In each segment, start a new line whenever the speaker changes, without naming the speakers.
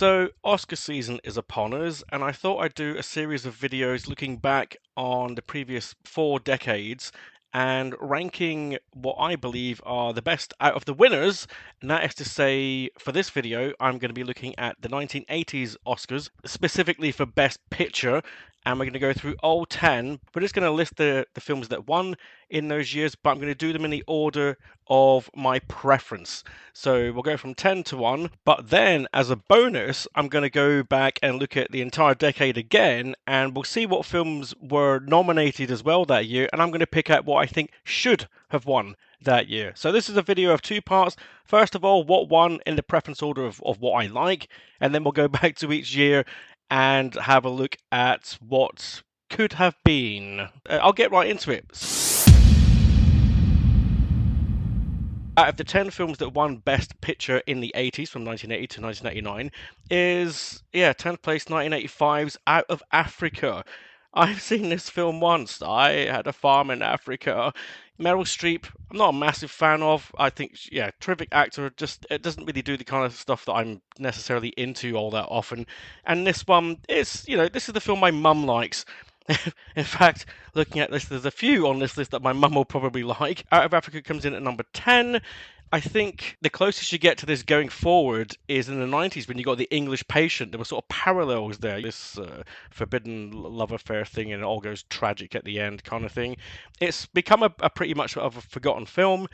So, Oscar season is upon us, and I thought I'd do a series of videos looking back on the previous 4 decades and ranking what I believe are the best out of the winners. And that is to say, for this video, I'm going to be looking at the 1980s Oscars, specifically for Best Picture. And we're going to go through all 10. We're just going to list the films that won in those years, but I'm going to do them in the order of my preference. So we'll go from 10 to 1, but then as a bonus, I'm going to go back and look at the entire decade again, and we'll see what films were nominated as well that year, and I'm going to pick out what I think should have won that year. So this is a video of 2 parts. First of all, what won in the preference order of what I like, and then we'll go back to each year and have a look at what could have been. I'll get right into it. Out of the 10 films that won Best Picture in the 80s, from 1980 to 1989, is, 10th place, 1985's Out of Africa. I've seen this film once. I had a farm in Africa. Meryl Streep, I'm not a massive fan of. I think, terrific actor, just it doesn't really do the kind of stuff that I'm necessarily into all that often. And this one is, this is the film my mum likes. In fact, looking at this, there's a few on this list that my mum will probably like. Out of Africa comes in at number 10. I think the closest you get to this going forward is in the 90s when you got The English Patient. There were sort of parallels there. This forbidden love affair thing, and it all goes tragic at the end kind of thing. It's become a pretty much of a forgotten film.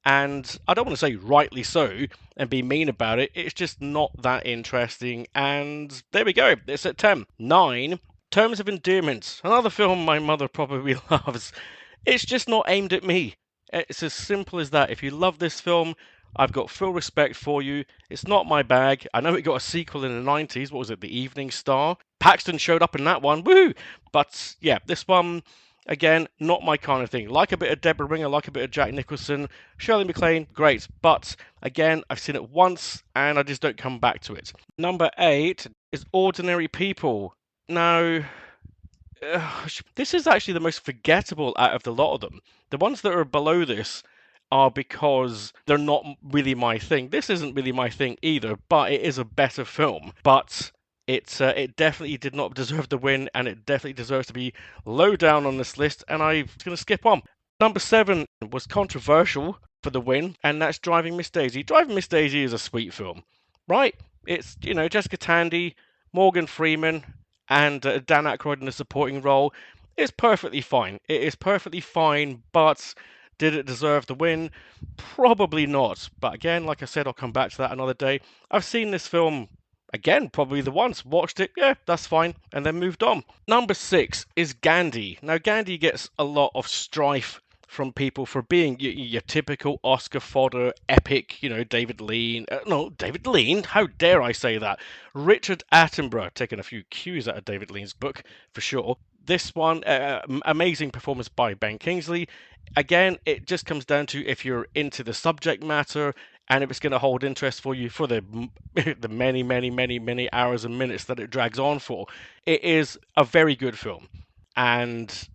And I don't want to say rightly so and be mean about it. It's just not that interesting. And there we go. It's at 10. 9. Terms of Endearment, another film my mother probably loves. It's just not aimed at me. It's as simple as that. If you love this film, I've got full respect for you. It's not my bag. I know it got a sequel in the 90s. What was it? The Evening Star. Paxton showed up in that one. Woo! But yeah, this one, again, not my kind of thing. Like a bit of Deborah Ringer, like a bit of Jack Nicholson. Shirley MacLaine, great. But again, I've seen it once and I just don't come back to it. Number 8 is Ordinary People. Now, this is actually the most forgettable out of the lot of them. The ones that are below this are because they're not really my thing. This isn't really my thing either, but it is a better film. But it definitely did not deserve the win, and it definitely deserves to be low down on this list, and I'm going to skip on. Number 7 was controversial for the win, and that's Driving Miss Daisy. Driving Miss Daisy is a sweet film, right? It's, Jessica Tandy, Morgan Freeman, and Dan Aykroyd in a supporting role. It's perfectly fine. It is perfectly fine, but did it deserve the win? Probably not. But again, like I said, I'll come back to that another day. I've seen this film again, probably the once, watched it, yeah, that's fine, and then moved on. Number 6 is Gandhi. Now, Gandhi gets a lot of strife from people for being your typical Oscar fodder epic, David Lean. No, David Lean? How dare I say that? Richard Attenborough, taking a few cues out of David Lean's book, for sure. This one, amazing performance by Ben Kingsley. Again, it just comes down to if you're into the subject matter and if it's going to hold interest for you for the many, many, many, many hours and minutes that it drags on for. It is a very good film. And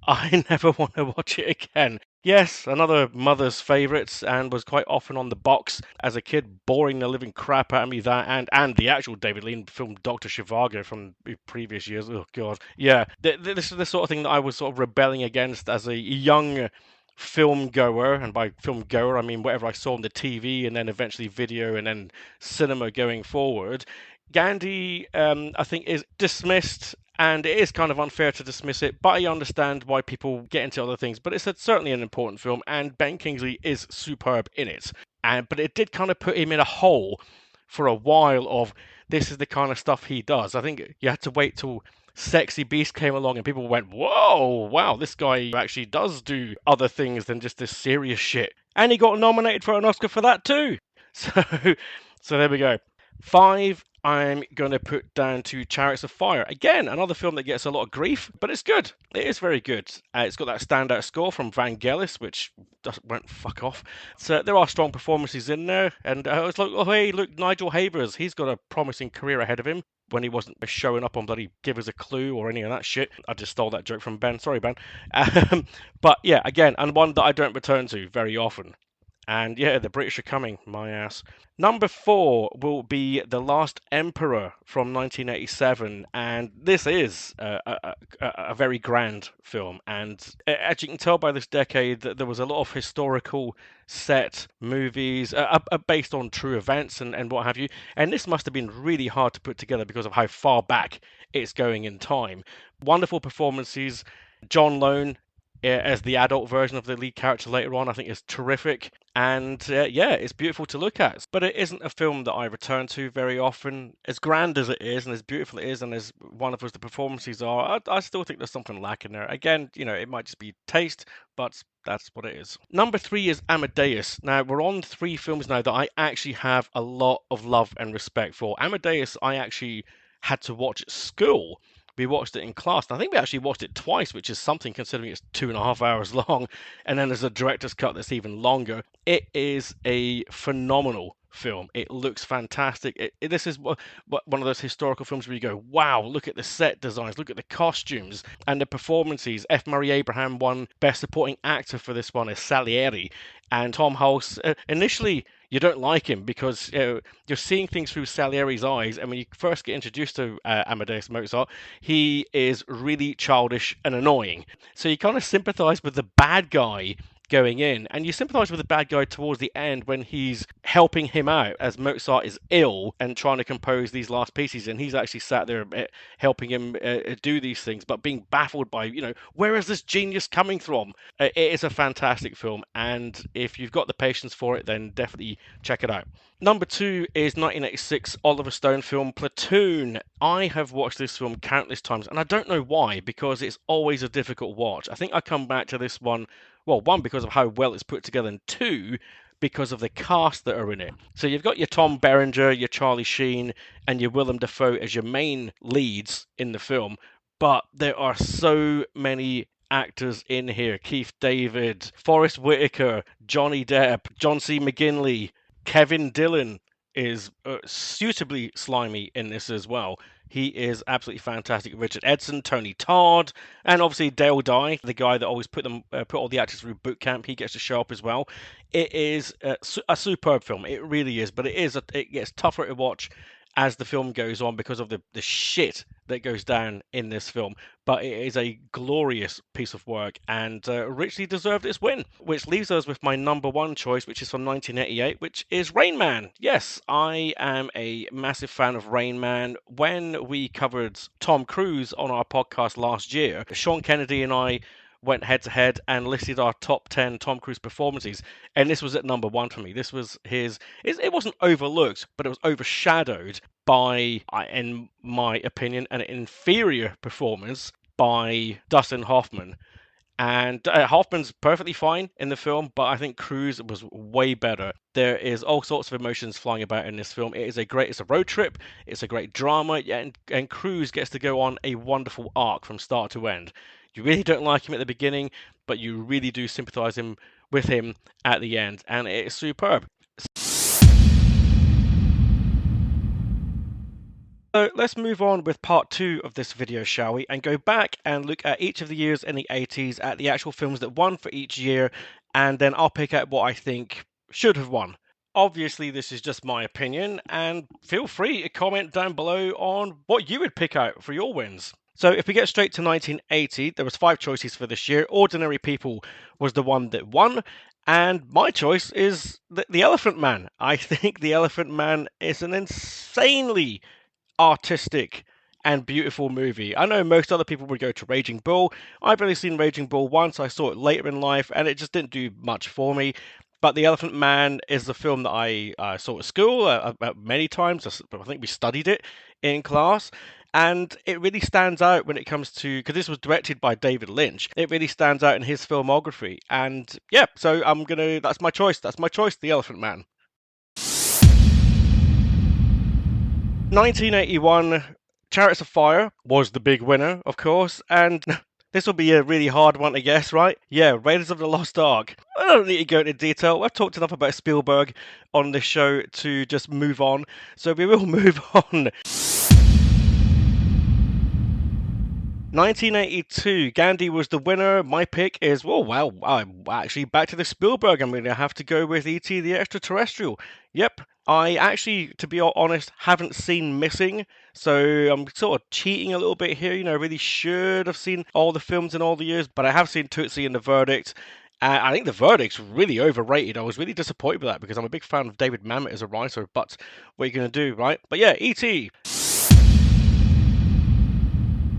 I never want to watch it again. Yes, another mother's favourites, and was quite often on the box as a kid, boring the living crap out of me. That and the actual David Lean film Dr. Zhivago from previous years. Oh god, yeah, this is the sort of thing that I was sort of rebelling against as a young film goer, and by film goer I mean whatever I saw on the TV and then eventually video and then cinema going forward. Gandhi, I think, is dismissed, and it is kind of unfair to dismiss it, but I understand why people get into other things. But it's certainly an important film, and Ben Kingsley is superb in it. But it did kind of put him in a hole for a while of this is the kind of stuff he does. I think you had to wait till Sexy Beast came along and people went, whoa, wow, this guy actually does do other things than just this serious shit. And he got nominated for an Oscar for that too. So there we go. 5, I'm going to put down to Chariots of Fire. Again, another film that gets a lot of grief, but it's good. It is very good. It's got that standout score from Vangelis, which went fuck off. So there are strong performances in there. And it's like, oh, hey, look, Nigel Havers. He's got a promising career ahead of him when he wasn't showing up on bloody Give Us a Clue or any of that shit. I just stole that joke from Ben. Sorry, Ben. But yeah, again, and one that I don't return to very often. And yeah, the British are coming, my ass. Number 4 will be The Last Emperor from 1987, and this is a very grand film. And as you can tell by this decade, that there was a lot of historical set movies based on true events and what have you. And this must have been really hard to put together because of how far back it's going in time. Wonderful performances. John Lone as the adult version of the lead character later on, I think is terrific. And yeah, it's beautiful to look at. But it isn't a film that I return to very often. As grand as it is, and as beautiful it is, and as wonderful as the performances are, I still think there's something lacking there. Again, it might just be taste, but that's what it is. Number 3 is Amadeus. Now, we're on 3 films now that I actually have a lot of love and respect for. Amadeus, I actually had to watch at school. We watched it in class. And I think we actually watched it twice, which is something considering it's 2.5 hours long. And then there's a director's cut that's even longer. It is a phenomenal film. It looks fantastic. This is one of those historical films where you go, wow, look at the set designs, look at the costumes and the performances. F. Murray Abraham won Best Supporting Actor for this one as Salieri. And Tom Hulse, initially, you don't like him because you're seeing things through Salieri's eyes. And when you first get introduced to Amadeus Mozart, he is really childish and annoying. So you kind of sympathize with the bad guy going in, and you sympathize with the bad guy towards the end when he's helping him out as Mozart is ill and trying to compose these last pieces, and he's actually sat there helping him do these things, but being baffled by, where is this genius coming from? It is a fantastic film, and if you've got the patience for it, then definitely check it out. Number 2 is 1986 Oliver Stone film Platoon. I have watched this film countless times, and I don't know why, because it's always a difficult watch. I think I come back to this one, well, one, because of how well it's put together, and 2, because of the cast that are in it. So you've got your Tom Berenger, your Charlie Sheen, and your Willem Dafoe as your main leads in the film, but there are so many actors in here. Keith David, Forrest Whitaker, Johnny Depp, John C. McGinley, Kevin Dillon is suitably slimy in this as well. He is absolutely fantastic. Richard Edson, Tony Todd, and obviously Dale Dye, the guy that always put all the actors through boot camp. He gets to show up as well. It is a superb film. It really is, but it gets tougher to watch as the film goes on because of the shit that goes down in this film. But it is a glorious piece of work and richly deserved its win. Which leaves us with my number 1 choice, which is from 1988, which is Rain Man. Yes, I am a massive fan of Rain Man. When we covered Tom Cruise on our podcast last year, Sean Kennedy and I went head to head and listed our top 10 Tom Cruise performances, and this was at number 1 for me. This was it wasn't overlooked, but it was overshadowed by, in my opinion, an inferior performance by Dustin Hoffman. And Hoffman's perfectly fine in the film, but I think Cruise was way better. There is all sorts of emotions flying about in this film. It's a road trip, it's a great drama, and Cruise gets to go on a wonderful arc from start to end. You really don't like him at the beginning, but you really do sympathize with him at the end, and it is superb. So let's move on with part 2 of this video, shall we? And go back and look at each of the years in the 80s, at the actual films that won for each year, and then I'll pick out what I think should have won. Obviously, this is just my opinion, and feel free to comment down below on what you would pick out for your wins. So if we get straight to 1980, there was 5 choices for this year. Ordinary People was the one that won. And my choice is the Elephant Man. I think The Elephant Man is an insanely artistic and beautiful movie. I know most other people would go to Raging Bull. I've only seen Raging Bull once. I saw it later in life, and it just didn't do much for me. But The Elephant Man is the film that I saw at school many times. I think we studied it in class. And it really stands out when it comes to, because this was directed by David Lynch, it really stands out in his filmography. And yeah, so that's my choice. That's my choice, The Elephant Man. 1981, Chariots of Fire was the big winner, of course, and this will be a really hard one to guess, right? Yeah, Raiders of the Lost Ark. I don't need to go into detail. I've talked enough about Spielberg on this show to just move on, so we will move on. 1982, Gandhi was the winner. My pick is, oh, wow, I'm actually back to the Spielberg. I'm going to have to go with E.T. the Extraterrestrial. Yep, I actually, to be honest, haven't seen Missing, so I'm sort of cheating a little bit here. I really should have seen all the films in all the years, but I have seen Tootsie and The Verdict. I think The Verdict's really overrated. I was really disappointed with that because I'm a big fan of David Mamet as a writer, but what are you going to do, right? But yeah, E.T.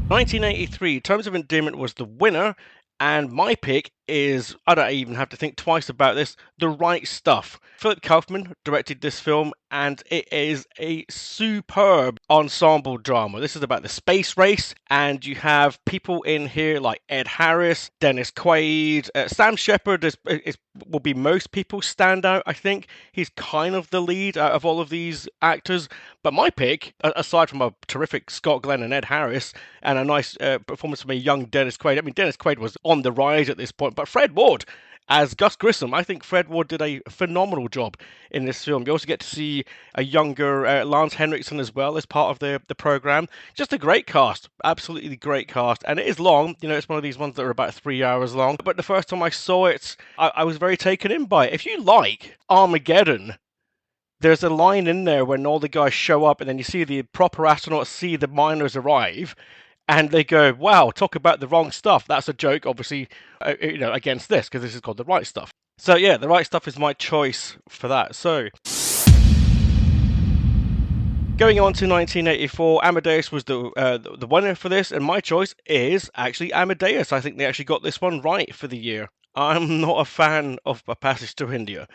1983, Terms of Endearment was the winner, and my pick is, I don't even have to think twice about this, The Right Stuff. Philip Kaufman directed this film, and it is a superb ensemble drama. This is about the space race, and you have people in here like Ed Harris, Dennis Quaid, Sam Shepard will be most people's standout, I think. He's kind of the lead out of all of these actors. But my pick, aside from a terrific Scott Glenn and Ed Harris, and a nice performance from a young Dennis Quaid. I mean, Dennis Quaid was on the rise at this point, but Fred Ward as Gus Grissom, I think Fred Ward did a phenomenal job in this film. You also get to see a younger Lance Henriksen as well as part of the program. Just a great cast, absolutely great cast, and it is long. It's one of these ones that are about 3 hours long. But the first time I saw it, I was very taken in by it. If you like Armageddon, there's a line in there when all the guys show up, and then you see the proper astronauts see the miners arrive, and they go, "Wow, talk about the wrong stuff." That's a joke, obviously, against this, because this is called The Right Stuff. So yeah, The Right Stuff is my choice for that. So going on to 1984, Amadeus was the winner for this, and my choice is actually Amadeus. I think they actually got this one right for the year. I'm not a fan of A Passage to India.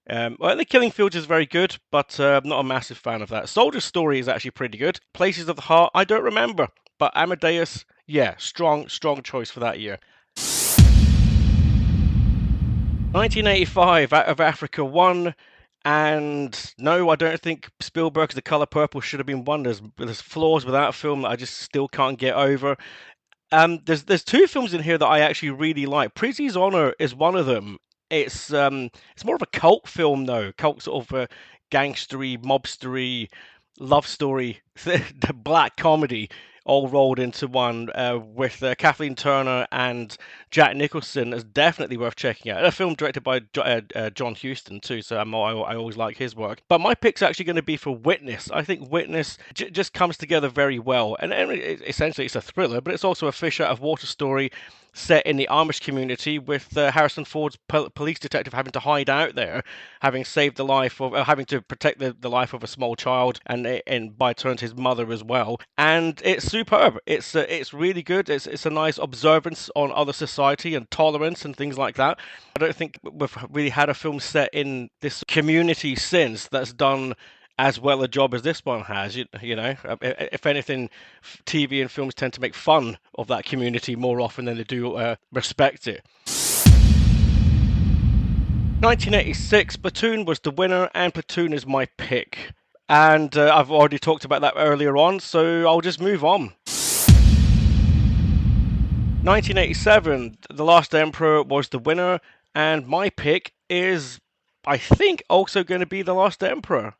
The Killing Fields is very good, but I'm not a massive fan of that. Soldier's Story is actually pretty good. Places of the Heart, I don't remember. But Amadeus, yeah, strong choice for that year. 1985, Out of Africa won. And no, I don't think Spielberg's The Color Purple should have been won. There's flaws with that film that I just still can't get over. There's two films in here that I actually really like. Prizzi's Honor is one of them. It's more of a cult film though, cult sort of gangstery, mobstery, love story, the black comedy all rolled into one with Kathleen Turner and Jack Nicholson is definitely worth checking out. A film directed by John Huston too, so I always like his work. But my pick's actually going to be for Witness. I think Witness just comes together very well, and essentially it's a thriller, but it's also a fish out of water story set in the Amish community with Harrison Ford's police detective having to hide out there, having saved the life of, having to protect the life of a small child, and by turns his mother as well. And it's superb. It's really good. It's a nice observance on other society and tolerance and things like that. I don't think we've really had a film set in this community since that's done as well a job as this one has. If anything, TV and films tend to make fun of that community more often than they do respect it. 1986, Platoon was the winner, and Platoon is my pick. And I've already talked about that earlier on, so I'll just move on. 1987, The Last Emperor was the winner, and my pick is, I think, also going to be The Last Emperor.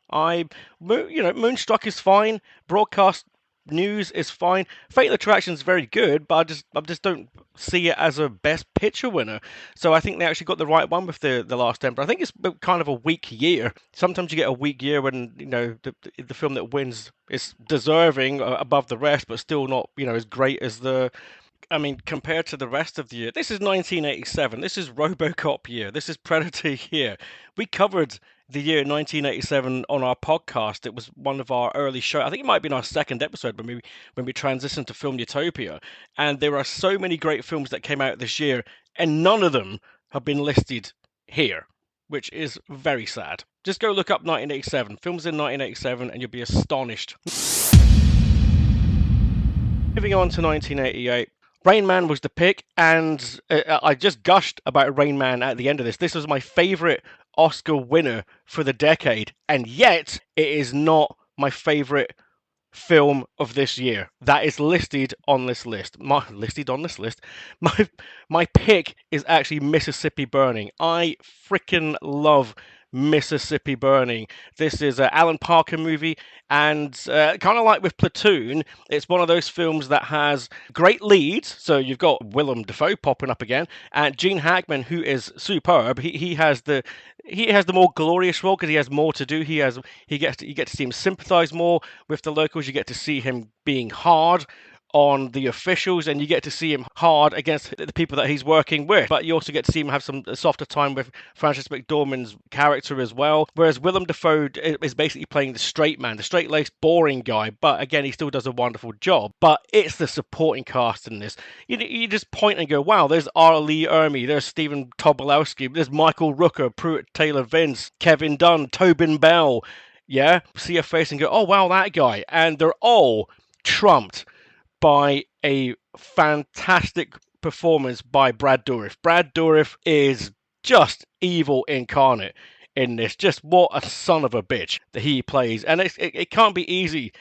Moonstruck is fine. Broadcast news is fine. Fatal Attraction is very good, but I just don't see it as a Best Picture winner. So I think they actually got the right one with the Last Emperor. I think it's kind of a weak year. Sometimes you get a weak year when the film that wins is deserving above the rest, but still not as great as compared to the rest of the year. This is 1987. This is RoboCop year. This is Predator year. We covered the year 1987 on our podcast. It was one of our early shows. I think it might have been our second episode when we transitioned to Film Utopia. And there are so many great films that came out this year, and none of them have been listed here, which is very sad. Just go look up 1987, films in 1987, and you'll be astonished. Moving on to 1988. Rain Man was the pick, and I just gushed about Rain Man at the end of this. This was my favourite Oscar winner for the decade, and yet it is not my favourite film of this year. That is listed on this list. My pick is actually Mississippi Burning. I freaking love Mississippi Burning. This is an Alan Parker movie, and kind of like with Platoon, it's one of those films that has great leads. So you've got Willem Dafoe popping up again, and Gene Hackman, who is superb. He has the more glorious role because he has more to do. You get to see him sympathise more with the locals. You get to see him being hard on the officials, and you get to see him hard against the people that he's working with. But you also get to see him have some softer time with Frances McDormand's character as well. Whereas Willem Dafoe is basically playing the straight man, the straight-laced, boring guy. But again, he still does a wonderful job. But it's the supporting cast in this. You just point and go, wow, there's R. Lee Ermey, there's Stephen Tobolowsky, there's Michael Rooker, Pruitt Taylor Vince, Kevin Dunn, Tobin Bell. Yeah, see a face and go, oh wow, that guy. And they're all trumped by a fantastic performance by Brad Dourif. Brad Dourif is just evil incarnate in this. Just what a son of a bitch that he plays. And it can't be easy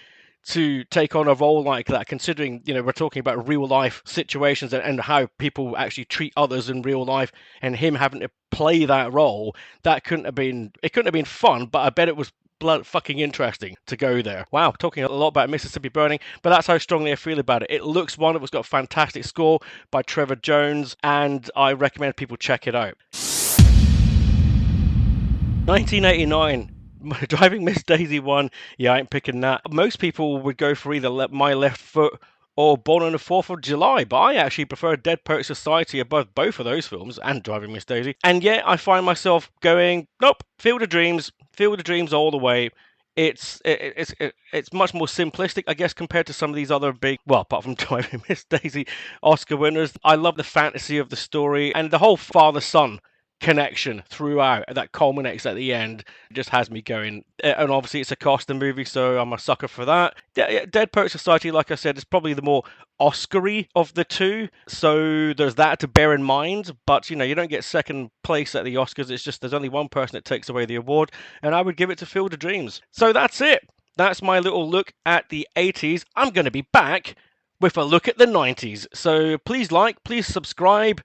to take on a role like that, considering, we're talking about real life situations and how people actually treat others in real life, and him having to play that role. It couldn't have been fun, but I bet it was blood fucking interesting to go there. Wow, talking a lot about Mississippi Burning, but that's how strongly I feel about it. It looks wonderful. It's got a fantastic score by Trevor Jones, and I recommend people check it out. 1989. Driving Miss Daisy 1, yeah, I ain't picking that. Most people would go for either My Left Foot or Born on the 4th of July, but I actually prefer Dead Poets Society above both of those films and Driving Miss Daisy. And yet I find myself going, nope, Field of Dreams all the way. It's much more simplistic, I guess, compared to some of these other big, well, apart from Driving Miss Daisy, Oscar winners. I love the fantasy of the story and the whole father-son connection throughout that culminates at the end. It just has me going. And obviously it's a Costa movie, so I'm a sucker for that. Dead Poets Society, like I said, is probably the more Oscar-y of the two, so there's that to bear in mind. But you don't get second place at the Oscars. It's just there's only one person that takes away the award, and I would give it to Field of Dreams. So that's it. That's my little look at the 80s. I'm going to be back with a look at the 90s. So please please subscribe,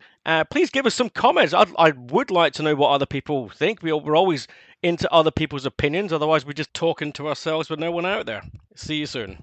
please give us some comments. I would like to know what other people think. We're always into other people's opinions, otherwise we're just talking to ourselves with no one out there. See you soon.